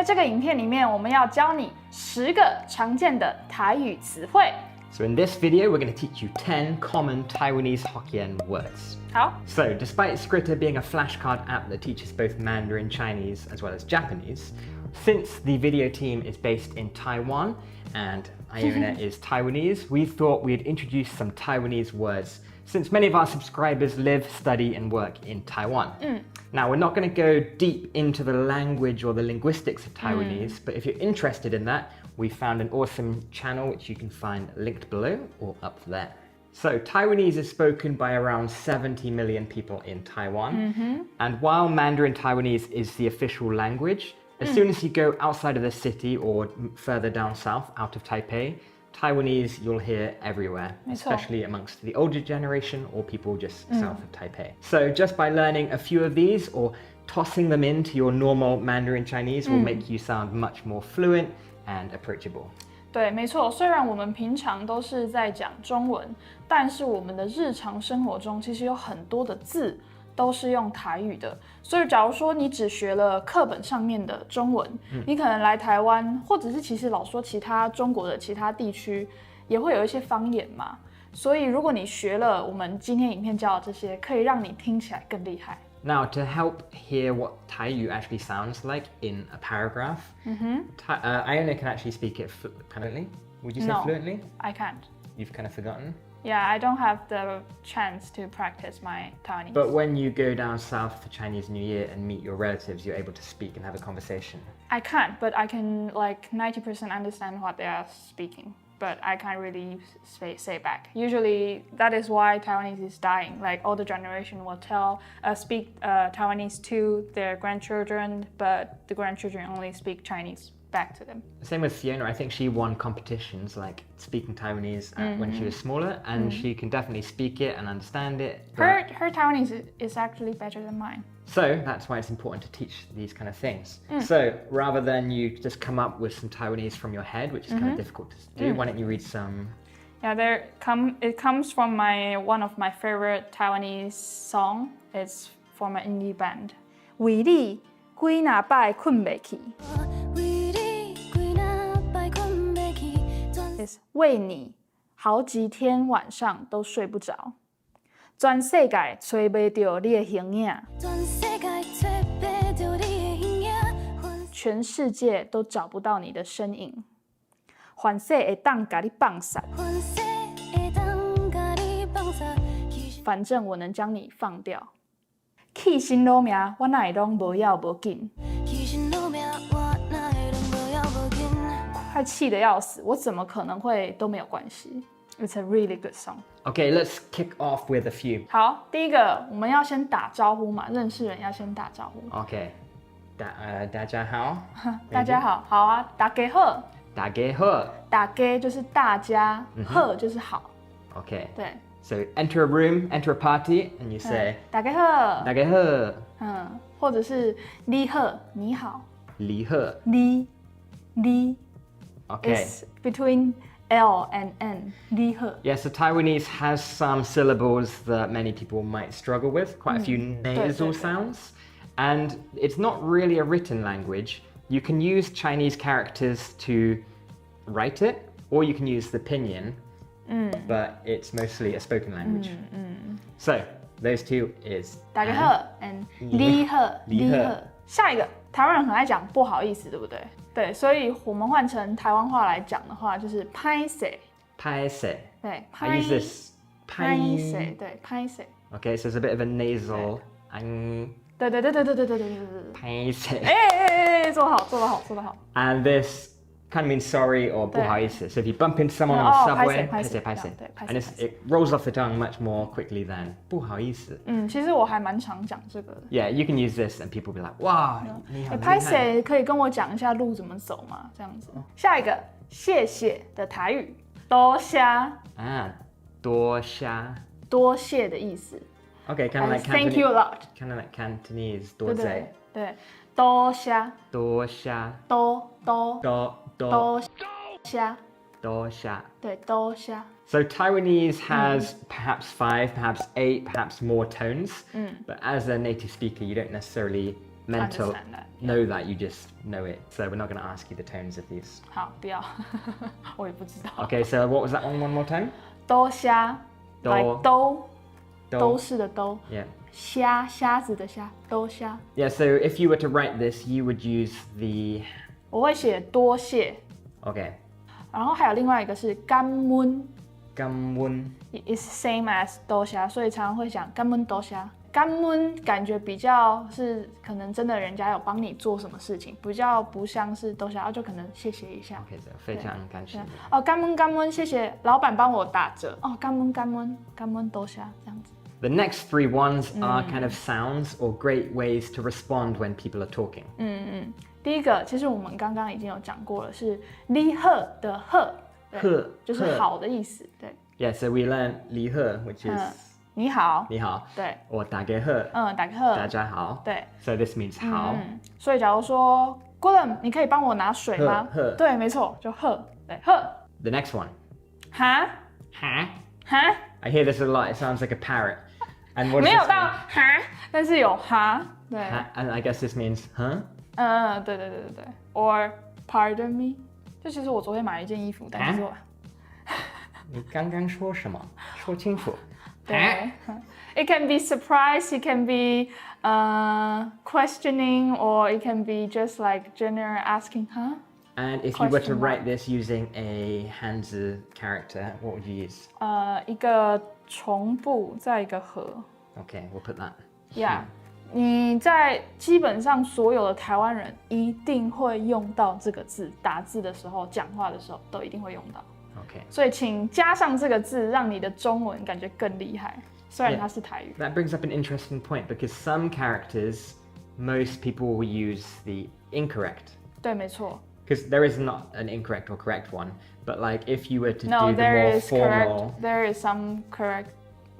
这个影片里面，我们要教你10个常见的台语词汇。So in this video, we're going to teach you 10 common Taiwanese Hokkien words. 好 So despite Scritter being a flashcard app that teaches both Mandarin Chinese as well as Japanese, since the video team is based in Taiwan and Iona is Taiwanese, we thought we'd introduce some Taiwanese words since many of our subscribers live, study and work in Taiwan. Now, we're not going to go deep into the language or the linguistics of Taiwanese, but if you're interested in that, we found an awesome channel which you can find linked below or up there. So Taiwanese is spoken by around 70 million people in Taiwan. And while Mandarin Taiwanese is the official language, as soon as you go outside of the city or further down south, out of Taipei, Taiwanese you'll hear everywhere, especially amongst the older generation or people just south of Taipei. So just by learning a few of these or tossing them into your normal Mandarin Chinese will make you sound much more fluent and approachable. 对，没错。虽然我们平常都是在讲中文，但是我们的日常生活中其实有很多的字都是用台语的。所以，假如说你只学了课本上面的中文，你可能来台湾，或者是其实老说其他中国的其他地区也会有一些方言嘛。所以，如果你学了我们今天影片教的这些，可以让你听起来更厉害。Now, to help hear what Taiyu actually sounds like in a paragraph, Iona can actually speak it fluently. Would you say fluently? I can't. You've kind of forgotten? Yeah, I don't have the chance to practice my Taiwanese. But when you go down south for Chinese New Year and meet your relatives, you're able to speak and have a conversation. I can't, but I can like 90% understand what they are speaking. But I can't really say back. Usually, that is why Taiwanese is dying. Like older generation will speak Taiwanese to their grandchildren, but the grandchildren only speak Chinese back to them. Same with Fiona. I think she won competitions like speaking Taiwanese when she was smaller, and she can definitely speak it and understand it. Her Taiwanese is actually better than mine. So that's why it's important to teach these kind of things. So rather than you just come up with some Taiwanese from your head, which is kind of difficult to do, why don't you read some? Yeah, it comes from one of my favorite Taiwanese song. It's from an indie band. 为你几哪摆困不起 is 为你好几天晚上都睡不着。全世界找不到你的形影，全世界都找不到你的身影。凡世会当甲你放散，反正我能将你放掉。气心落命，我哪会拢无要无紧？快气得要死，我怎么可能会都没有关系？ It's a really good song. Okay, let's kick off with a few. 好，第一个我们要先打招呼嘛，认识人要先打招呼。Okay, 大家好。大家好，好啊，大家好。大家好。大家就是大家，好就是好。Okay. 对。So enter a room, enter a party, and you say 大家好。大家好。或者是你好，你好。你好。你。Okay. It's between L and N. 你好。Yeah, so Taiwanese has some syllables that many people might struggle with, quite a few nasal sounds. And it's not really a written language. You can use Chinese characters to write it, or you can use the pinyin, but it's mostly a spoken language. So, those two is 大家好 and 你好。下一个，台湾人很爱讲不好意思，对不对？对，所以我们换成台湾话来讲的话，就是拍谁。拍谁。对， I use this 拍谁，对，拍谁。Okay, so it's a bit of a nasal. 对。拍谁。做得好。And this kind of means sorry or 不好意思. So if you bump into someone on the subway, 拍谁. And it rolls off the tongue much more quickly than 不好意思. 其实我还蛮常讲这个的。Yeah, you can use this and people will be like, wow, 你很厉害。拍谁可以跟我讲一下路怎么走吗？这样子。下一个，谢谢的台语，多谢。多谢。多谢的意思。Okay, kind of like Thank you a lot. Kind of like Cantonese, 多谢。对，多谢。多谢。多谢。对，多谢。So Taiwanese has perhaps 5, perhaps 8, perhaps more tones. But as a native speaker, you don't necessarily mental understand that. know that, you just know it. So we're not going to ask you the tones of these. 好，不要，我也不知道。 Okay, so what was that one more time? 兜虾 兜 ，like 兜， Do. 兜式的兜， Yeah. 虾子的虾，兜虾。 Yeah, so if you were to write this, you would use the... 我会写多谢， Okay. 然后还有另外一个是干温 Gamwon. ，is same as 兜虾，所以常常会讲干温兜虾。干温感觉比较是可能真的人家有帮你做什么事情，比较不像是兜虾，就可能谢谢一下。 Okay, so 非常感谢。哦，干温，谢谢老板帮我打折。哦，干温兜虾这样子。 The next three ones are kind of sounds or great ways to respond when people are talking. 第一个，其实我们刚刚已经有讲过了，是你好的好，对呵就是好的意思，对。 Yeah, so we learned 你好, which is 你好，你好, 对， or 大家好,打个呵，大家好. 对， So this means 好. 所以假如说 Gordon， 你可以帮我拿水吗？呵对，没错，就呵，对，呵， The next one. 哈 Ha. 哈， I hear this a lot. It sounds like a parrot. And what does 没有 this 到 mean? 哈，但是有哈，对， And I guess this means, huh? 对，or pardon me， 就其实我昨天买了一件衣服，但是我你刚刚说什么？说清楚。对，it can be surprise, it can be questioning, or it can be just like general asking, huh? And if you were to Question write this using a Hanzi character, what would you use? 一个重部再一个和 Okay, we'll put that. ，yeah。你在基本上所有的台湾人一定会用到这个字，打字的时候、讲话的时候都一定会用到。 Okay. 所以请加上这个字，让你的中文感觉更厉害。虽然它是台语。 That brings up an interesting point because some characters, most people will use the incorrect. 对，没错。 Because there is not an incorrect or correct one, but like if you were to No, do the there more is formal... correct. There is some correct.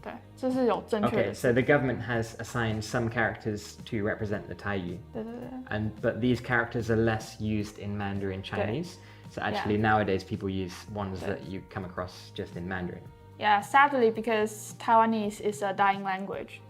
对，这是有正确 Okay, 的 so 字。 the government has assigned some characters to represent the Taiyu. 对。 But these characters are less used in Mandarin Chinese. So actually nowadays people use ones that you come across just in Mandarin. Yeah, sadly, because Taiwanese is a dying language.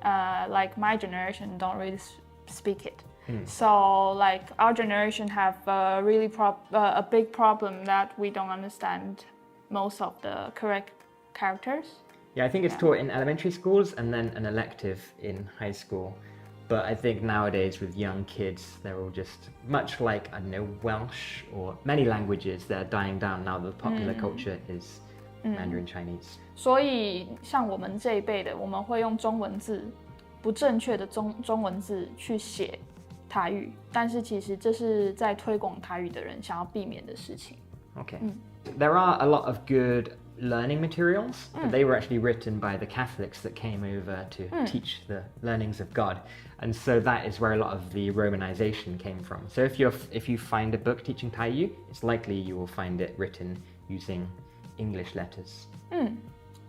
Like my generation don't really speak it. So like our generation have a really a big problem that we don't understand most of the correct characters. Yeah, I think it's taught in elementary schools and then an elective in high school. But I think nowadays with young kids, they're all just much like, I don't know, Welsh or many languages, they're dying down now. The popular culture is Mandarin Chinese. 所以像我们这一辈的，我们会用中文字，不正确的中文字去写台语，但是其实这是在推广台语的人想要避免的事情。 Okay. There are a lot of good learning materials, but they were actually written by the Catholics that came over to teach the learnings of God. And so that is where a lot of the Romanization came from. So if you find a book teaching Taiyu, it's likely you will find it written using English letters.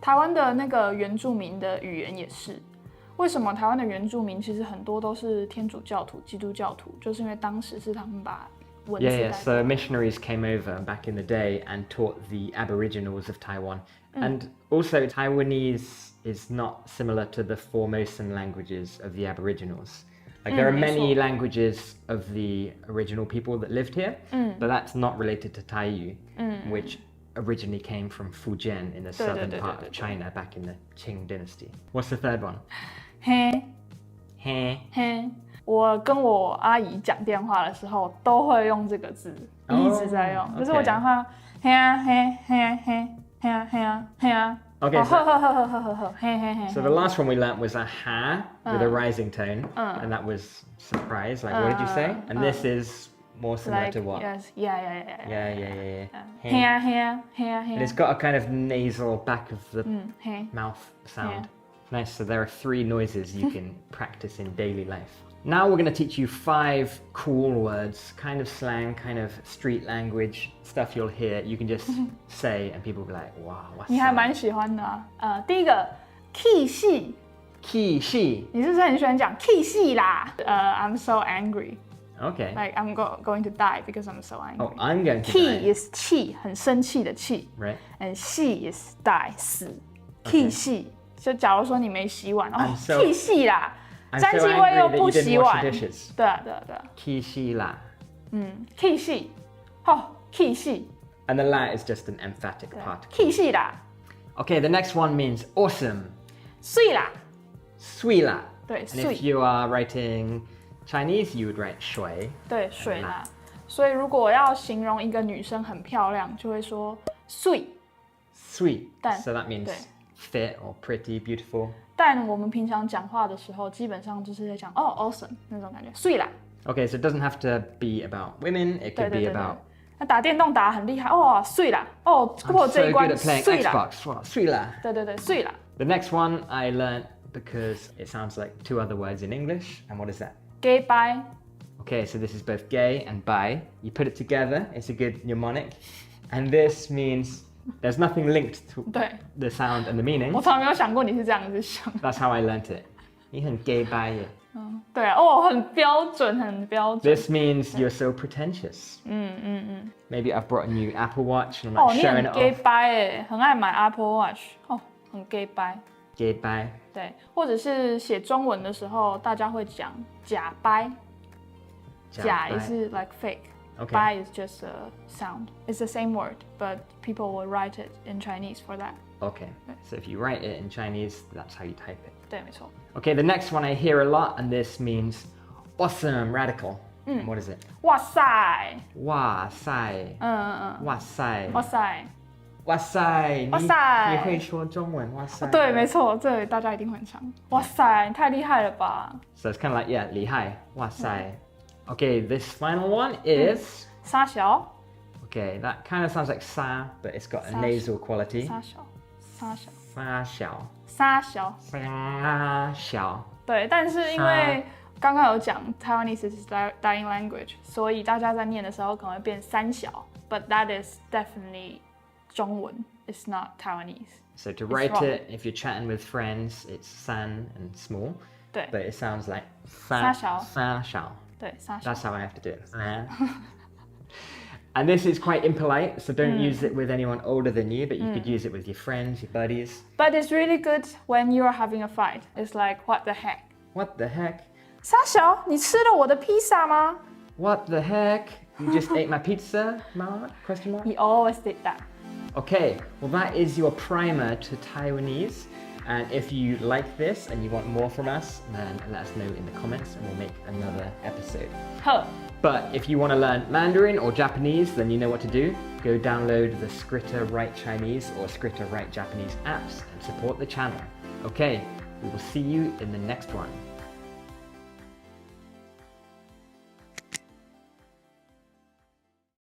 台湾的那个原住民的语言也是。为什么台湾的原住民其实很多都是天主教徒、基督教徒，就是因为当时是他们把文字 Yeah, 带 so missionaries came over back in the day and taught the Aboriginals of Taiwan. And also Taiwanese is not similar to the Formosan languages of the Aboriginals. Like there are many languages of the original people that lived here, but that's not related to Taiyu, which originally came from Fujian in the southern part of China back in the Qing dynasty. What's the third one? 嘿 Heh. 嘿，我跟我阿姨讲电话的时候都会用这个字，一直在用。就是我讲话，嘿啊嘿，嘿啊嘿，嘿啊嘿啊嘿啊。Okay, so the last one we learnt was a ha with a rising tone, and that was surprise. Like, what did you say? And this is more similar to what? Yes, yeah. Yeah. And And it's got a kind of nasal back of the hey. mouth sound. Nice, so there are 3 noises you can practice in daily life. Now we're going to teach you 5 cool words, kind of slang, kind of street language, stuff you'll hear, you can just say and people will be like, wow, what's 你还 that? 蛮喜欢的啊。第一个 key 戏， Ki shi. 你是不是很喜欢讲 key 戏啦？I'm so angry, Okay. like I'm going to die because I'm so angry. Oh, I'm going to Key die. is 气，很生气的气。Right. And 戏 is die 死。Key 戏，就假如说你没洗碗，哦 I'm so- ，key 戏啦。I'm 沾 so 气味又 angry that 不 you 洗 didn't wash 碗 the。dishes. 对啊，对啊，对啊。 Kishi la. 气系，气系， And the la is just an emphatic 对 particle. 气系啦， Okay, the next one means awesome. 碎啦， Sui la. 对， And 碎 if，you are writing Chinese, you would write shui. 对，水啦。所以如果要形容一个女生很漂亮，就会说碎。 Sweet. Dan. So that means 对。 fit or pretty, beautiful. 但我们平常讲话的时候，基本上就是在讲awesome 那种感觉，碎啦。 Okay, so it doesn't have to be about women, it 对 could 对 be 对对 about 那打电动打得很厉害，碎啦，过 I'm 这 so 一 good 关 at playing 碎啦。 Xbox. Wow, sui la. 对对对，碎啦。 The next one I learnt because it sounds like two other words in English. And what is that? gay bye， Okay, so this is both gay and bi. You put it together, it's a good mnemonic. And this means there's nothing linked to 对 the sound and the meaning. 我从来没有想过你是这样子想。 That's how I learnt it. 你很 gay bi 耶。对啊，很标准，很标准。 This means you're so pretentious. Maybe I've brought a new Apple Watch and I'm like 你 showing 很 it gay off. bye 很爱买 Apple Watch，很 gay bye。 Gay bi. 对，或者是写中文的时候，大家会讲假掰，假也是 like fake。 Okay. Bye is just a sound. It's the same word, but people will write it in Chinese for that. Okay, so if you write it in Chinese, that's how you type it. 对，没错。 Okay, the next one I hear a lot, and this means awesome, radical. And what is it? 哇塞， Wow, sai. 哇塞，哇塞，哇塞，哇塞。你会说中文，哇塞。对，没错，这大家一定会很常。哇塞，你太厉害了吧！ So it's kind of like, yeah, 厉害，哇塞. Okay, this final one is, 沙小， okay, that kind of sounds like sa, but it's got a 沙 nasal quality. 沙小，沙小，沙小，沙小。沙小。对，但是因为刚刚有讲 Taiwanese is dying language，所以大家在念的时候可能会变三小 ，but that is definitely 中文 ，it's not Taiwanese。 So to It's write wrong. it, if you're chatting with friends, it's san and small, 对 but it sounds like 沙小。 sa xiao. 对，沙小。 That's how I have to do it. And this is quite impolite, so don't use it with anyone older than you, but you could use it with your friends, your buddies. But it's really good when you're having a fight. It's like what the heck？ What the heck? 沙小，你吃了我的披萨吗 What the heck? You just ate my pizza? Mark? Question mark? ？He always did that. Okay, well that is your primer to Taiwanese. And if you like this and you want more from us, then let us know in the comments and we'll make another episode. 呵， But if you want to learn Mandarin or Japanese, then you know what to do. Go download the Scritter Write Chinese or Scritter Write Japanese apps and support the channel. Okay, we will see you in the next one.